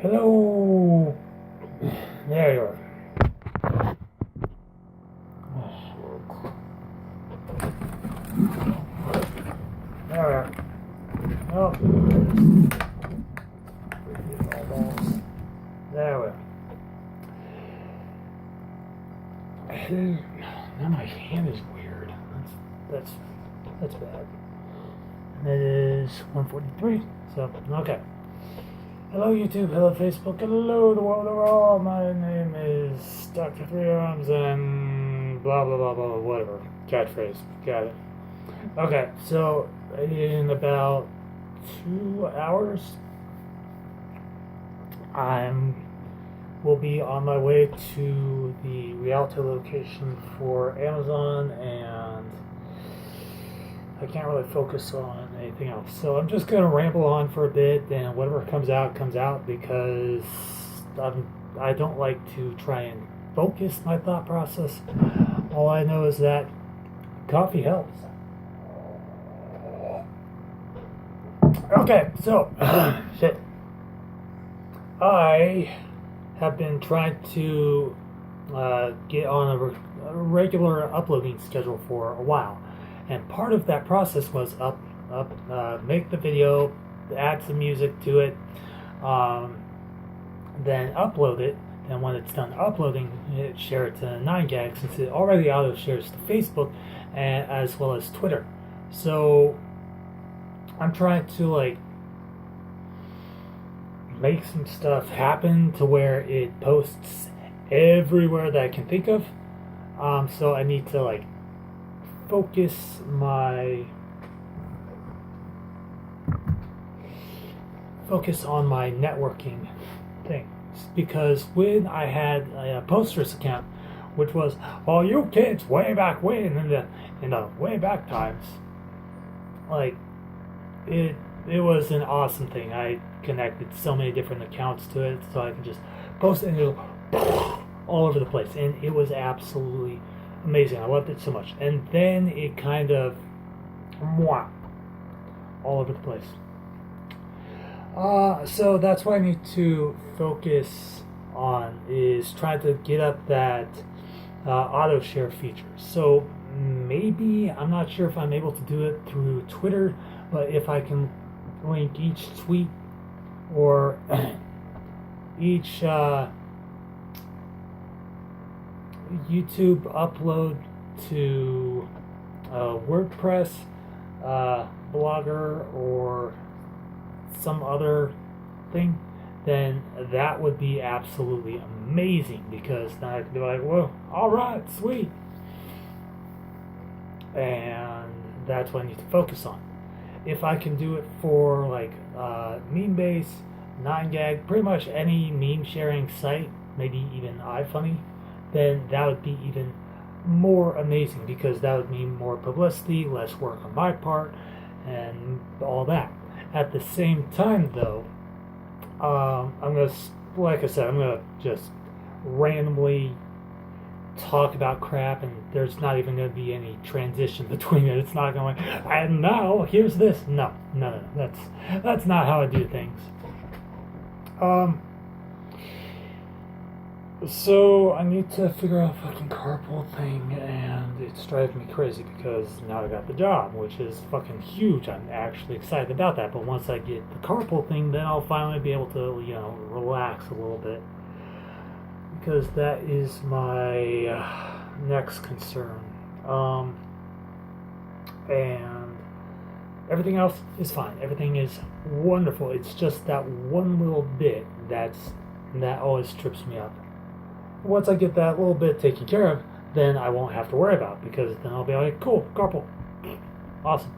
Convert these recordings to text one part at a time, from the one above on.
Hello. There you are. There we are. Oh, there we are. Now my hand is weird. That's bad. And it is 1:43. So okay. Hello YouTube, hello Facebook, hello the world overall. My name is Dr. Three Arms and blah blah blah blah whatever. Catchphrase. Got it. Okay, so in about 2 hours will be on my way to the Rialto location for Amazon, and I can't really focus on anything else. So I'm just going to ramble on for a bit, and whatever comes out, because I don't like to try and focus my thought process. All I know is that coffee helps. Okay, so, shit. I have been trying to get on a regular uploading schedule for a while. And part of that process was make the video, add some music to it, then upload it. Then when it's done uploading, share it to Annnnnd, since it already auto shares to Facebook and as well as Twitter. So I'm trying to make some stuff happen to where it posts everywhere that I can think of. So I need to focus on my networking things, because when I had a Posters account, which was all you kids way back when in the way back times, it was an awesome thing. I connected so many different accounts to it, so I could just post it and it go all over the place, and it was absolutely amazing. I loved it so much. And then it kind of all over the place. So that's what I need to focus on, is trying to get up that auto share feature. So maybe, I'm not sure if I'm able to do it through Twitter, but if I can link each tweet or each YouTube upload to WordPress, Blogger, or some other thing, then that would be absolutely amazing, because then I could be like, whoa, alright, sweet. And that's what I need to focus on. If I can do it for meme base, Annnnnd, pretty much any meme sharing site, maybe even iFunny, then that would be even more amazing, because that would mean more publicity, less work on my part, and all that. At the same time, though, I'm gonna, like I said, I'm gonna just randomly talk about crap, and there's not even going to be any transition between it. It's not going, and now here's this. No. That's not how I do things. So I need to figure out a fucking carpool thing, and it's driving me crazy because now I got the job, which is fucking huge. I'm actually excited about that. But once I get the carpool thing, then I'll finally be able to, relax a little bit, because that is my next concern. And everything else is fine. Everything is wonderful. It's just that one little bit that always trips me up. Once I get that little bit taken care of, then I won't have to worry about it, because then I'll be like, cool, carpool. Awesome.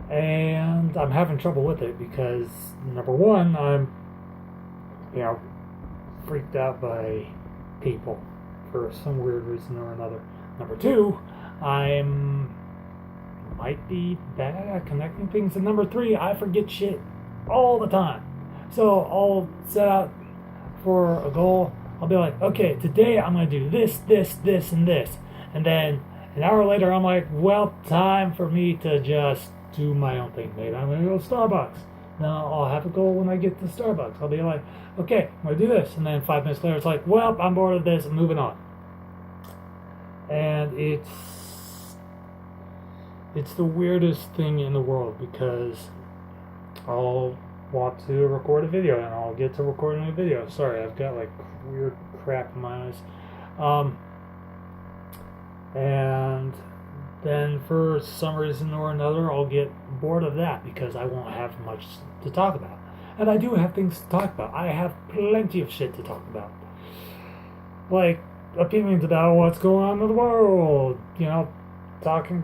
And I'm having trouble with it because, number one, I'm, freaked out by people for some weird reason or another. Number two, might be bad at connecting things. And number three, I forget shit all the time. So I'll set out for a goal. I'll be like, okay, today I'm going to do this, and this. And then an hour later, I'm like, well, time for me to just do my own thing. Maybe I'm going to go to Starbucks. Then I'll have a goal when I get to Starbucks. I'll be like, okay, I'm going to do this. And then 5 minutes later, it's like, well, I'm bored of this. I'm moving on. And it's the weirdest thing in the world, because I'll want to record a video and I'll get to recording a video. Sorry, I've got like weird crap in my eyes. And then for some reason or another, I'll get bored of that because I won't have much to talk about. And I do have things to talk about. I have plenty of shit to talk about. Like opinions about what's going on in the world, talking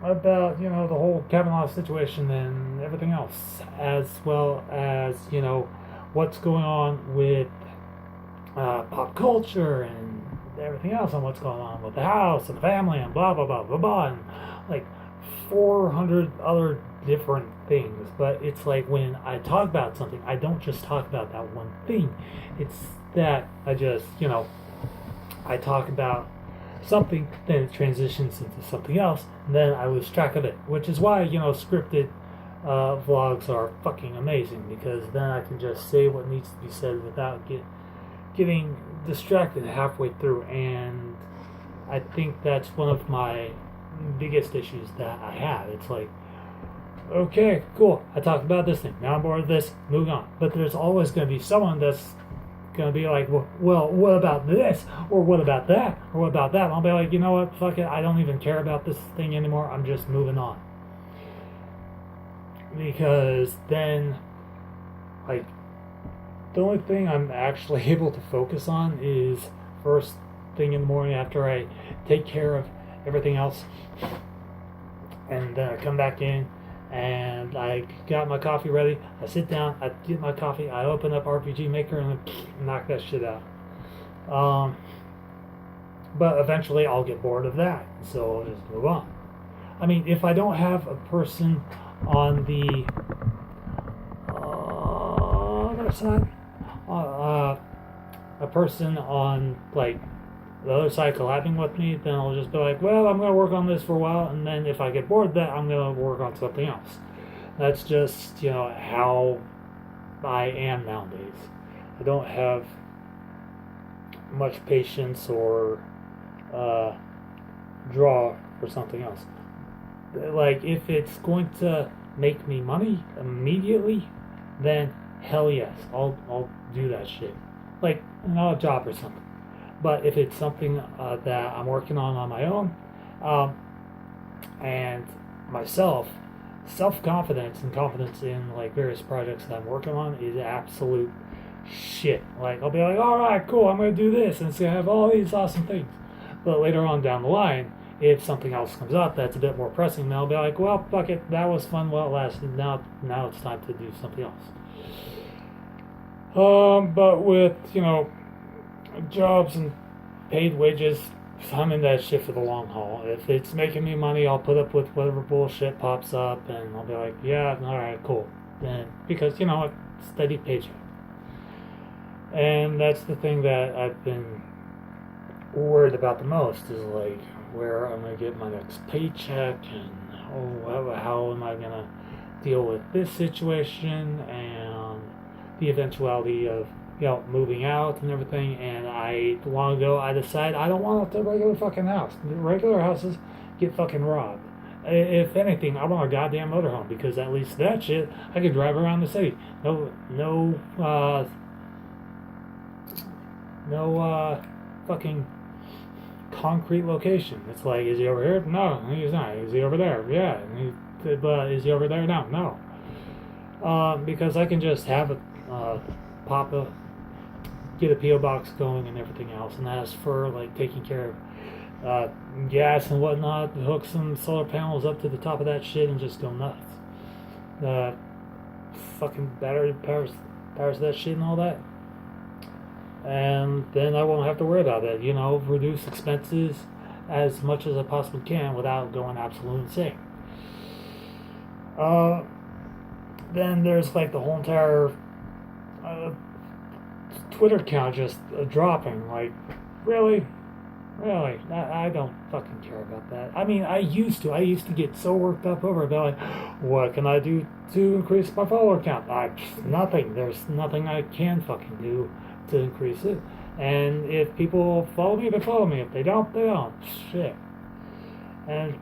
about, the whole Kavanaugh situation and everything else, as well as, what's going on with pop culture and everything else, and what's going on with the house and the family and blah, blah, blah, blah, blah, and like 400 other different things. But it's like when I talk about something, I don't just talk about that one thing. It's that I just, I talk about something, then it transitions into something else, and then I lose track of it, which is why, scripted vlogs are fucking amazing, because then I can just say what needs to be said without getting distracted halfway through. And I think that's one of my biggest issues that I have. It's like, okay, cool, I talked about this thing, now I'm bored of this, moving on. But there's always going to be someone that's going to be like, well, what about this, or what about that, or what about that? And I'll be like, you know what, fuck it, I don't even care about this thing anymore, I'm just moving on. Because then, like, the only thing I'm actually able to focus on is first thing in the morning after I take care of everything else, and then I come back in and I got my coffee ready. I sit down, I get my coffee, I open up RPG Maker, and I knock that shit out. But eventually I'll get bored of that, so I'll just move on. I mean, if I don't have a person on the other side, a person on like the other side collabing with me, then I'll just be like, well, I'm going to work on this for a while, and then if I get bored of that, I'm going to work on something else. That's just, how I am nowadays. I don't have much patience or draw for something else. Like, if it's going to make me money immediately, then hell yes, I'll do that shit. Like, not a job or something. But if it's something that I'm working on my own, and myself, self-confidence and confidence in like various projects that I'm working on is absolute shit. Like, I'll be like, all right, cool, I'm going to do this, and it's going to have all these awesome things. But later on down the line, if something else comes up that's a bit more pressing, then I'll be like, well, fuck it, that was fun while it lasted. Now it's time to do something else. But with, jobs and paid wages, I'm in that shit for the long haul. If it's making me money, I'll put up with whatever bullshit pops up, and I'll be like, yeah, alright, cool. Then, because, steady paycheck. And that's the thing that I've been worried about the most, is like, where I'm going to get my next paycheck, and how am I going to deal with this situation, and the eventuality of moving out and everything. And long ago I decided I don't want a regular fucking house. Regular houses get fucking robbed. If anything, I want a goddamn motorhome, because at least that shit I can drive around the city. No fucking concrete location. It's like, is he over here? No, he's not. Is he over there? Yeah. But is he over there? No. Because I can just have a get a P.O. box going and everything else, and as for like taking care of gas and whatnot, hook some solar panels up to the top of that shit and just go nuts. Fucking battery powers that shit and all that, and then I won't have to worry about that. Reduce expenses as much as I possibly can without going absolutely insane. Then there's like the whole entire Twitter account just dropping. Like, really? Really, I don't fucking care about that. I mean, I used to. I used to get so worked up over it. Like, what can I do to increase my follower count? Nothing. There's nothing I can fucking do to increase it. And if people follow me, they follow me. If they don't, they don't. Shit. And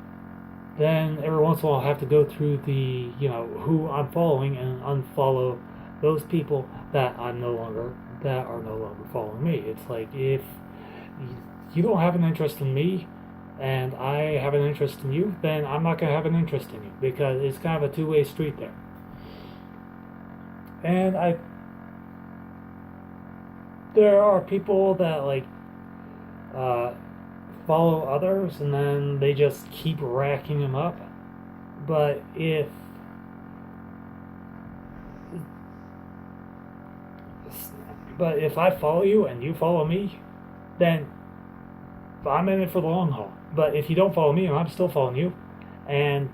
then every once in a while, I have to go through the, who I'm following and unfollow those people that are no longer following me. It's like if you don't have an interest in me and I have an interest in you, then I'm not going to have an interest in you because it's kind of a two-way street there. And there are people that follow others and then they just keep racking them up. But if I follow you and you follow me, then I'm in it for the long haul. But if you don't follow me and I'm still following you, and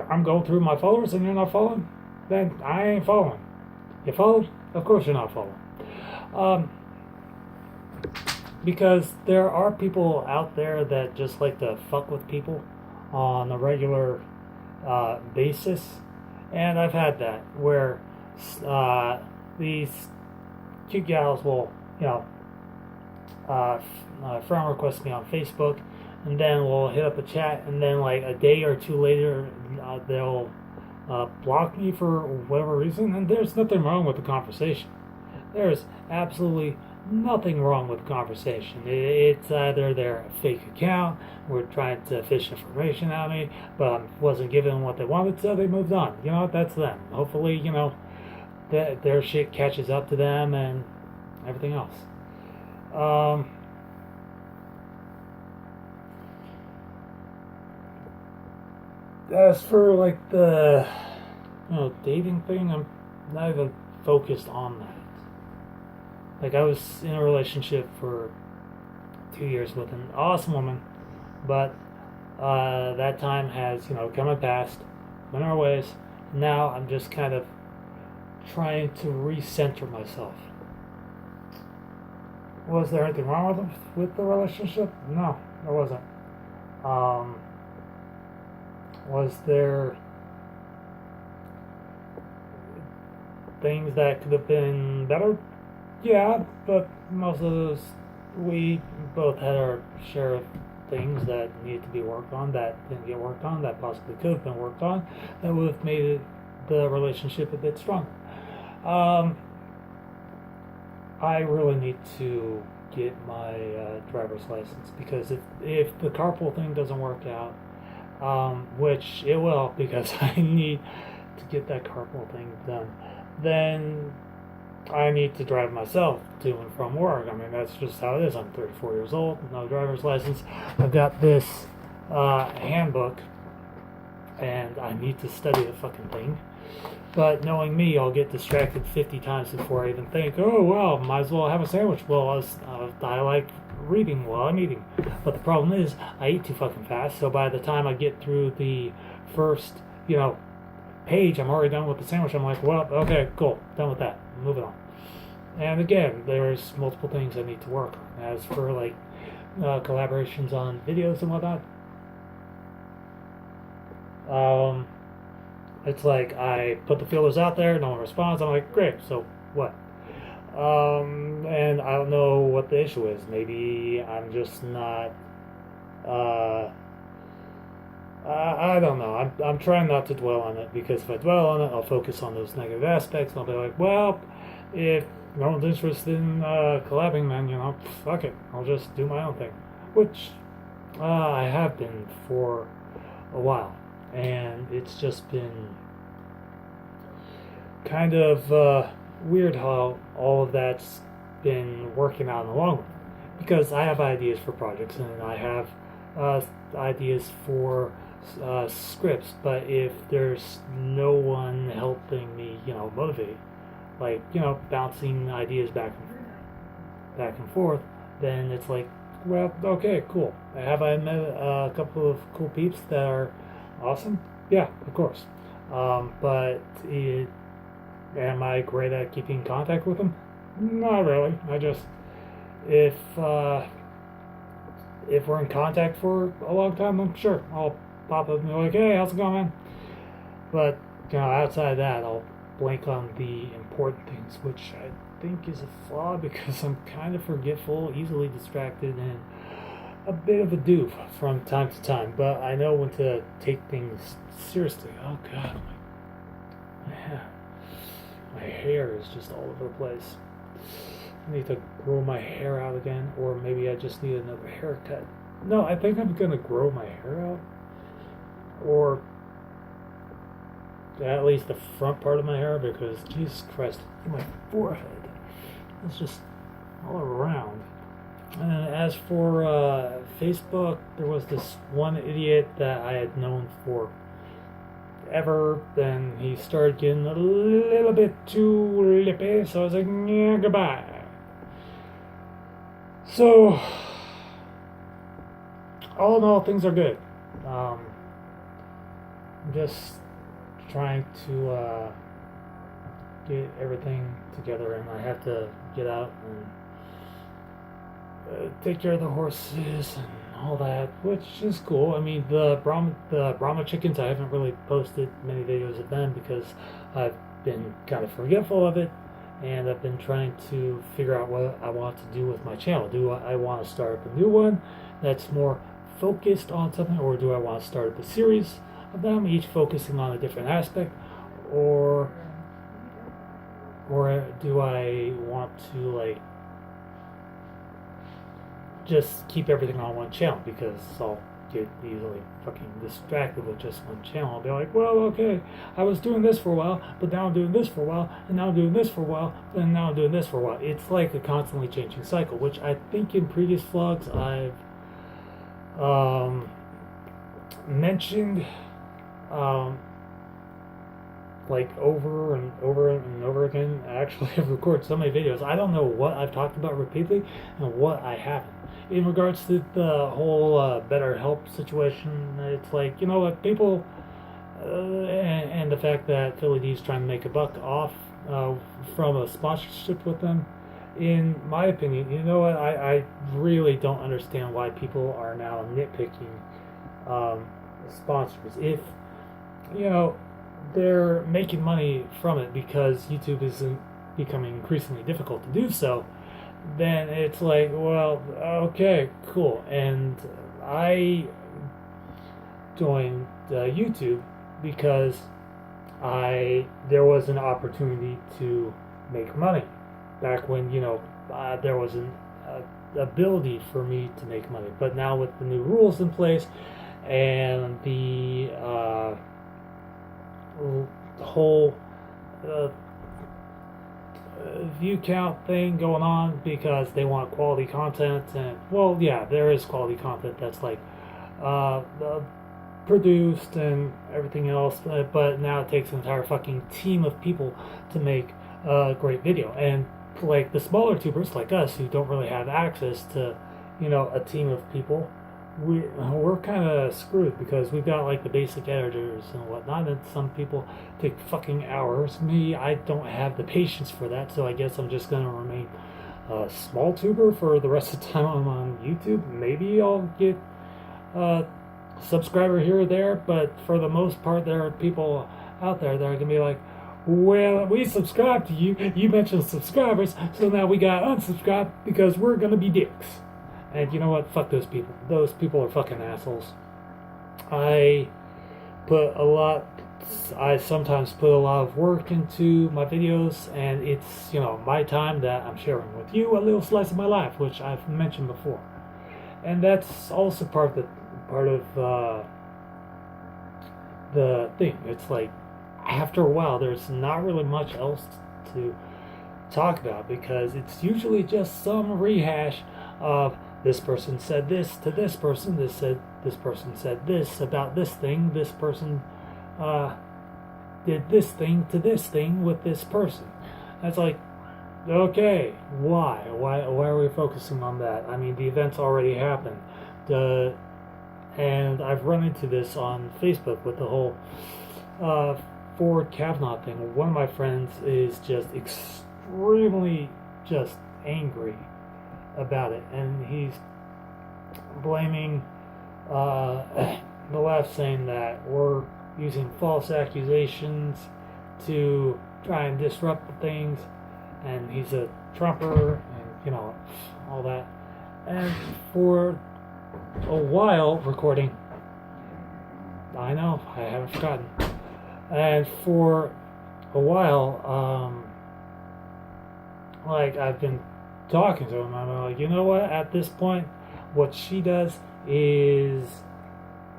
I'm going through my followers and you're not following, then I ain't following. You followed? Of course you're not following. Because there are people out there that just like to fuck with people on a regular basis. And I've had that where these cute gals will, friend request me on Facebook, and then we'll hit up a chat, and then like a day or two later, they'll block me for whatever reason, and there's nothing wrong with the conversation. There's absolutely nothing wrong with the conversation. It's either their fake account, were trying to fish information out of me, but I wasn't giving them what they wanted, so they moved on. That's them. Hopefully, that their shit catches up to them and everything else. As for like the dating thing, I'm not even focused on that. Like, I was in a relationship for 2 years with an awesome woman, but that time has come and passed, went our ways. Now I'm just kind of trying to recenter myself. Was there anything wrong with the relationship? No, there wasn't. Was there things that could have been better? Yeah, but most of those, we both had our share of things that needed to be worked on, that didn't get worked on, that possibly could have been worked on, that would have made the relationship a bit stronger. I really need to get my driver's license, because if the carpool thing doesn't work out, which it will, because I need to get that carpool thing done, then I need to drive myself to and from work. I mean, that's just how it is. I'm 34 years old, no driver's license. I've got this handbook, and I need to study the fucking thing. But knowing me, I'll get distracted 50 times before I even think, oh, well, might as well have a sandwich. Well, I like reading while I'm eating. But the problem is, I eat too fucking fast, so by the time I get through the first, page, I'm already done with the sandwich. I'm like, well, okay, cool, done with that. Moving on. And again, there's multiple things I need to work on. As for, collaborations on videos and whatnot, it's like I put the feelers out there, no one responds. I'm like, great, so what? And I don't know what the issue is. Maybe I'm just not. I don't know. I'm trying not to dwell on it, because if I dwell on it, I'll focus on those negative aspects, and I'll be like, well, if no one's interested in collabing, then fuck it. I'll just do my own thing, which I have been for a while. And it's just been kind of weird how all of that's been working out in the long run. Because I have ideas for projects, and I have ideas for scripts, but if there's no one helping me, motivate, bouncing ideas back and forth, then it's like, well, okay, cool. Have I met a couple of cool peeps that are awesome? Yeah, of course. But am I great at keeping contact with them? Not really. If if we're in contact for a long time, I'm sure I'll pop up and be like, hey, how's it going, man? But, outside of that, I'll blank on the important things, which I think is a flaw because I'm kind of forgetful, easily distracted, and a bit of a doof from time to time. But I know when to take things seriously. Oh, God, my hair is just all over the place. I need to grow my hair out again, or maybe I just need another haircut. No, I think I'm gonna grow my hair out, or at least the front part of my hair, because Jesus Christ, my forehead is just all around. And as for Facebook, there was this one idiot that I had known for ever. Then he started getting a little bit too lippy, so I was like, yeah, goodbye. So, all in all, things are good. I'm just trying to get everything together, and I have to get out and take care of the horses and all that, which is cool. I mean, the Brahma chickens, I haven't really posted many videos of them because I've been kind of forgetful of it, and I've been trying to figure out what I want to do with my channel. Do I want to start up a new one that's more focused on something, or do I want to start up a series of them, each focusing on a different aspect, or do I want to like just keep everything on one channel, because I'll get easily fucking distracted with just one channel. I'll be like, well, okay, I was doing this for a while, but now I'm doing this for a while, and now I'm doing this for a while, and now I'm doing this for a while. It's like a constantly changing cycle, which I think in previous vlogs I've mentioned like over and over and over again. Actually, I've recorded so many videos. I don't know what I've talked about repeatedly and what I haven't. In regards to the whole Better Help situation, it's like, you know what, people, and the fact that Philly D's trying to make a buck off from a sponsorship with them, in my opinion, you know what, I really don't understand why people are now nitpicking sponsors. If, you know, they're making money from it because YouTube isn't becoming increasingly difficult to do so, then it's like, well, okay, cool. And I joined YouTube because there was an opportunity to make money back when, you know, there was an ability for me to make money. But now with the new rules in place and the whole view count thing going on, because they want quality content, and well, yeah, there is quality content that's like produced and everything else, but now it takes an entire fucking team of people to make a great video. And like the smaller tubers like us who don't really have access to, you know, a team of people, we're kind of screwed, because we've got like the basic editors and whatnot, and some people take fucking hours. Me, I don't have the patience for that, so I guess I'm just gonna remain a small tuber for the rest of the time I'm on YouTube. Maybe I'll get a subscriber here or there, but for the most part, there are people out there that are gonna be like, well, we subscribed to you, you mentioned subscribers, so now we got unsubscribed because we're gonna be dicks. And you know what? Fuck those people. Those people are fucking assholes. I sometimes put a lot of work into my videos, and it's, you know, my time that I'm sharing with you, a little slice of my life, which I've mentioned before. And that's also part of the thing. It's like, after a while, there's not really much else to talk about, because it's usually just some rehash of this person said this to this person, this person said this about this thing, this person did this thing to this thing with this person. That's like, okay, why are we focusing on that? I mean, the event's already happened. And I've run into this on Facebook with the whole Ford Kavanaugh thing. One of my friends is just extremely just angry about it, and he's blaming the left, saying that we're using false accusations to try and disrupt the things, and he's a Trumper, and all that. And for a while, recording, I know, I haven't forgotten. And for a while, like, I've been talking to him. I'm like, you know what? At this point, what she does is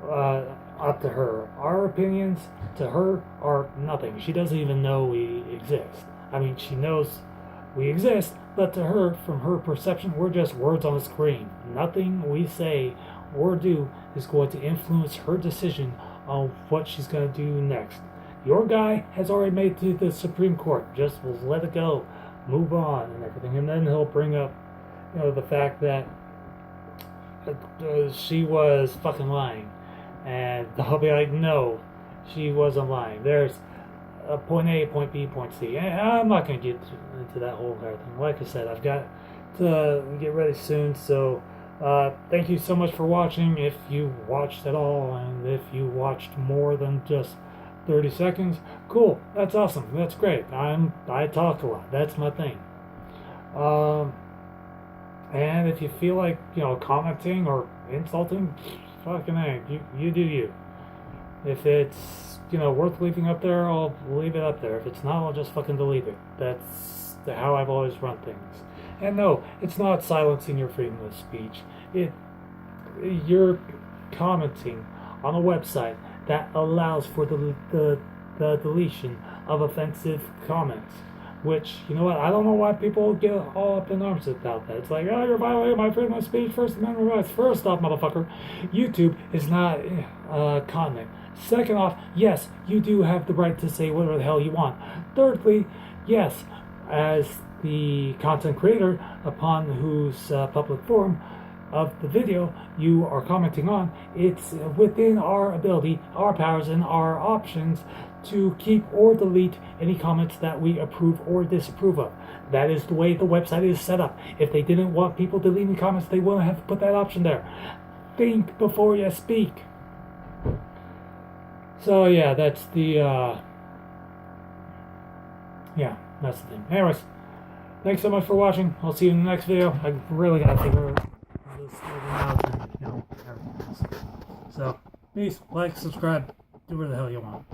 up to her. Our opinions to her are nothing. She doesn't even know we exist. I mean, she knows we exist, but to her, from her perception, we're just words on a screen. Nothing we say or do is going to influence her decision on what she's going to do next. Your guy has already made it to the Supreme Court. Just let it go, move on, and everything. And then he'll bring up, the fact that she was fucking lying, and I'll be like, no, she wasn't lying. There's a point A, point B, point C. And I'm not going to get into that whole entire thing. Like I said, I've got to get ready soon, so thank you so much for watching, if you watched at all, and if you watched more than just 30 seconds, cool, that's awesome, that's great. I talk a lot, that's my thing. And if you feel like, commenting or insulting, fucking A, you do you. If it's, worth leaving up there, I'll leave it up there. If it's not, I'll just fucking delete it. That's how I've always run things. And no, it's not silencing your freedom of speech. You're commenting on a website that allows for the deletion of offensive comments. Which, you know what, I don't know why people get all up in arms about that. It's like, oh, you're violating my freedom of speech, First Amendment rights. First off, motherfucker, YouTube is not a continent. Second off, yes, you do have the right to say whatever the hell you want. Thirdly, yes, as the content creator upon whose public forum of the video you are commenting on, it's within our ability, our powers, and our options to keep or delete any comments that we approve or disapprove of. That is the way the website is set up. If they didn't want people deleting comments, they wouldn't have put that option there. Think before you speak. So yeah, that's the that's the thing. Anyways, thanks so much for watching. I'll see you in the next video. I really gotta figure out this out and everything else. So peace, like, subscribe, do whatever the hell you want.